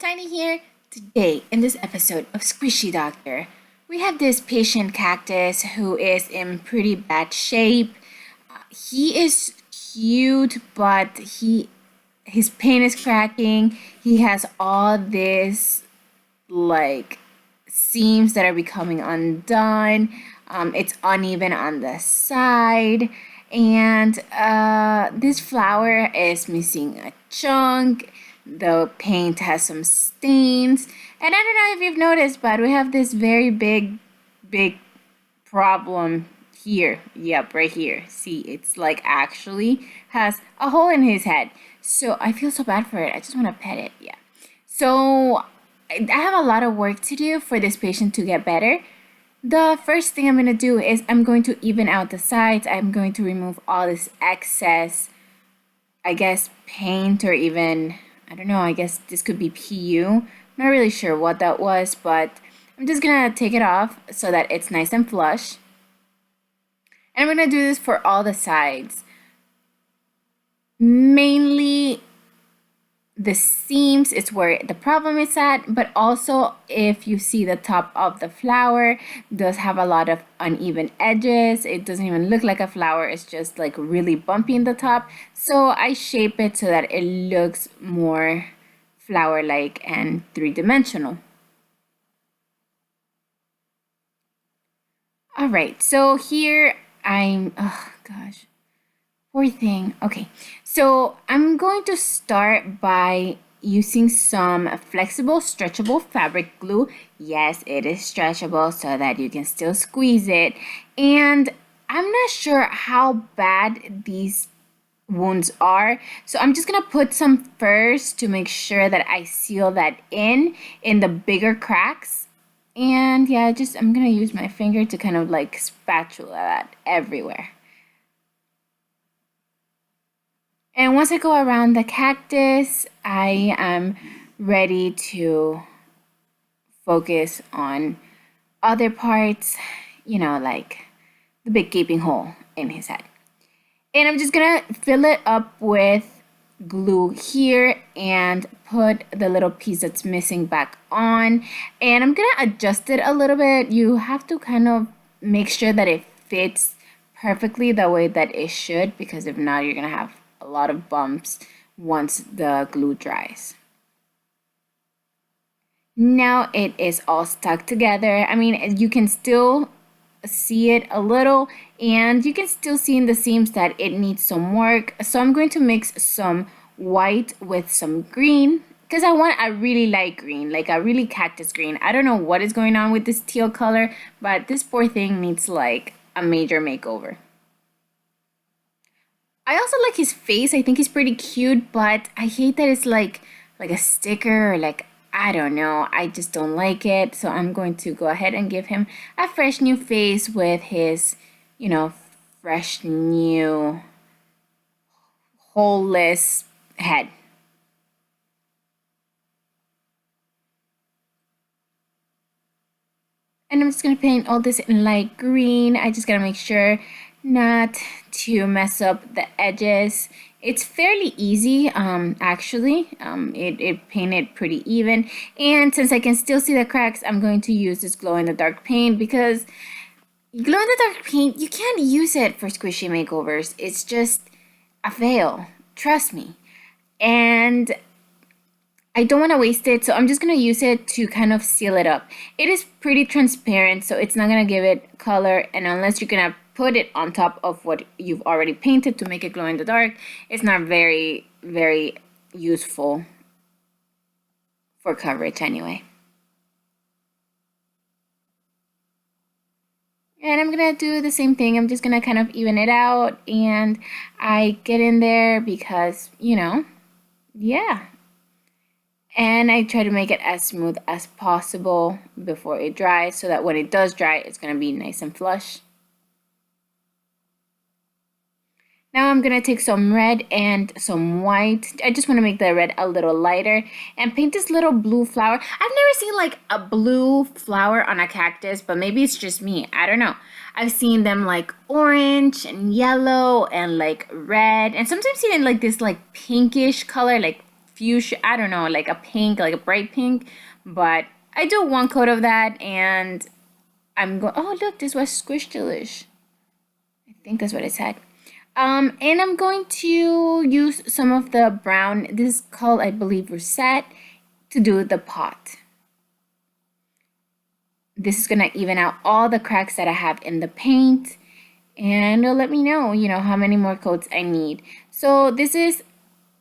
Tiny here. Today, in this episode of Squishy Doctor, we have this patient cactus who is in pretty bad shape. He is cute, but his paint is cracking. He has all this like seams that are becoming undone. It's uneven on the side, and this flower is missing a chunk. The paint has some stains, and I don't know if you've noticed, but we have this very big problem here. Yep, right here. See, it's like actually has a hole in his head. So I feel so bad for it. I just want to pet it. Yeah. So I have a lot of work to do for this patient to get better. The first thing I'm going to do is I'm going to even out the sides. I'm going to remove all this excess, I guess, paint, or even, I don't know, I guess this could be PU. I'm not really sure what that was, but I'm just going to take it off so that it's nice and flush. And I'm going to do this for all the sides. Mainly the seams is where the problem is at, but also if you see the top of the flower does have a lot of uneven edges. It doesn't even look like a flower, it's just like really bumpy in the top. So I shape it so that it looks more flower-like and three-dimensional. All right, so here oh gosh, poor thing. Okay, so I'm going to start by using some flexible, stretchable fabric glue. Yes, it is stretchable so that you can still squeeze it. And I'm not sure how bad these wounds are, so I'm just gonna put some first to make sure that I seal that in the bigger cracks. And yeah, I'm gonna use my finger to kind of like spatula that everywhere. And once I go around the cactus, I am ready to focus on other parts, like the big gaping hole in his head. And I'm just gonna fill it up with glue here and put the little piece that's missing back on. And I'm gonna adjust it a little bit. You have to kind of make sure that it fits perfectly the way that it should, because if not, you're gonna have a lot of bumps once the glue dries. Now it is all stuck together. I mean, you can still see it a little, and you can still see in the seams that it needs some work. So I'm going to mix some white with some green, because I want a really light green, like a really cactus green. I don't know what is going on with this teal color, but this poor thing needs like a major makeover. I also like his face. I think he's pretty cute, but I hate that it's like a sticker, or like, I don't know. I just don't like it. So I'm going to go ahead and give him a fresh new face with his, fresh new holeless head. And I'm just going to paint all this in light green. I just got to make sure not to mess up the edges. It's fairly easy, actually. It painted pretty even. And since I can still see the cracks, I'm going to use this glow-in-the-dark paint, because glow-in-the-dark paint, you can't use it for squishy makeovers. It's just a fail. Trust me. And I don't want to waste it, so I'm just going to use it to kind of seal it up. It is pretty transparent, so it's not going to give it color, and unless you're going to put it on top of what you've already painted to make it glow in the dark, it's not very, very useful for coverage anyway. And I'm gonna do the same thing. I'm just gonna kind of even it out, and I get in there because, yeah. And I try to make it as smooth as possible before it dries, so that when it does dry, it's gonna be nice and flush. Now I'm gonna take some red and some white. I just wanna make the red a little lighter and paint this little blue flower. I've never seen like a blue flower on a cactus, but maybe it's just me. I don't know. I've seen them like orange and yellow and like red, and sometimes even like this like pinkish color, like fuchsia, I don't know, like a pink, like a bright pink. But I do one coat of that, and I'm going, oh look, this was Squish Delish. I think that's what it said. And I'm going to use some of the brown, this is called, I believe, Rosette, to do the pot. This is gonna even out all the cracks that I have in the paint, and it'll let me know, how many more coats I need. So this is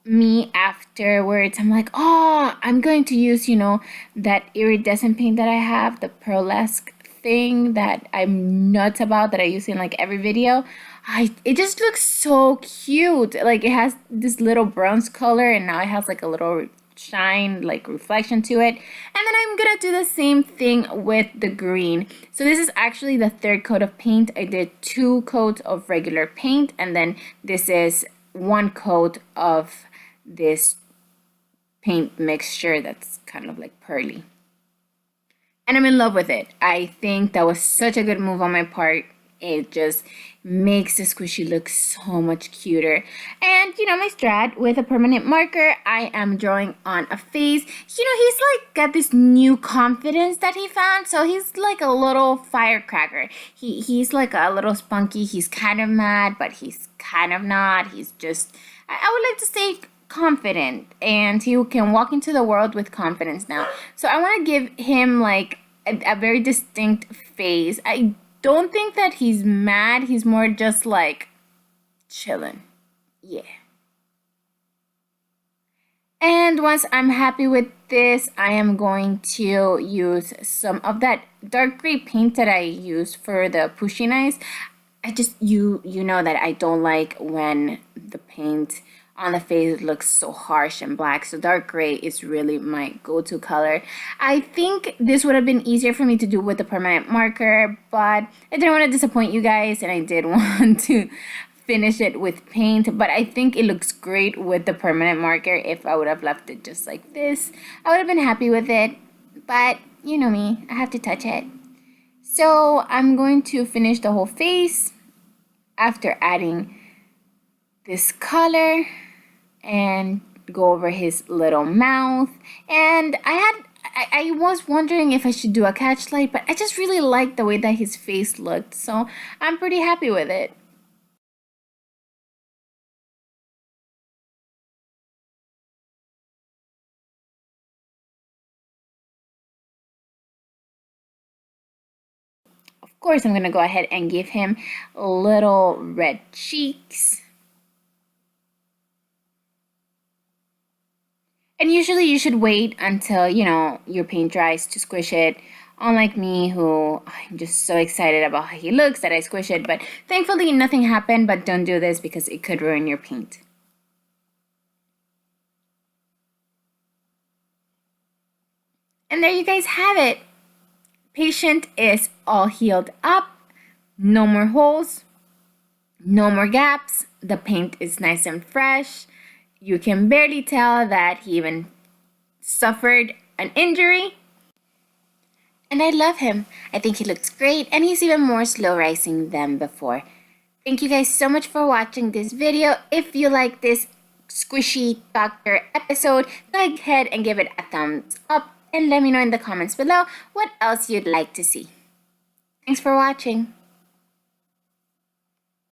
me afterwards. I'm like, oh, I'm going to use, that iridescent paint that I have, the pearlesque thing that I'm nuts about, that I use in like every video. It just looks so cute. Like it has this little bronze color, and now it has like a little shine, like reflection to it. And then I'm gonna do the same thing with the green. So this is actually the third coat of paint. I did 2 coats of regular paint, and then this is 1 coat of this paint mixture that's kind of like pearly. And I'm in love with it. I think that was such a good move on my part. It just makes the squishy look so much cuter. And my strat with a permanent marker, I am drawing on a face. He's like got this new confidence that he found. So he's like a little firecracker. He's like a little spunky. He's kind of mad, but he's kind of not. He's just, I would like to say, confident, and he can walk into the world with confidence now. So I want to give him like a very distinct face. I don't think that he's mad. He's more just like chilling. Yeah. And once I'm happy with this, I am going to use some of that dark gray paint that I used for the pushing eyes. I just, you know that I don't like when the paint on the face looks so harsh and black. So dark gray is really my go-to color. I think this would have been easier for me to do with the permanent marker, but I didn't want to disappoint you guys, and I did want to finish it with paint. But I think it looks great with the permanent marker. If I would have left it just like this, I would have been happy with it. But you know me, I have to touch it. So I'm going to finish the whole face after adding this color and go over his little mouth. And I was wondering if I should do a catch light, but I just really liked the way that his face looked, so I'm pretty happy with it. Of course, I'm gonna go ahead and give him little red cheeks. And usually you should wait until, your paint dries to squish it. Unlike me, who I'm just so excited about how he looks that I squish it. But thankfully nothing happened, but don't do this because it could ruin your paint. And there you guys have it. Patient is all healed up. No more holes. No more gaps. The paint is nice and fresh. You can barely tell that he even suffered an injury. And I love him. I think he looks great, and he's even more slow rising than before. Thank you guys so much for watching this video. If you like this squishy doctor episode, go ahead and give it a thumbs up and let me know in the comments below what else you'd like to see. Thanks for watching.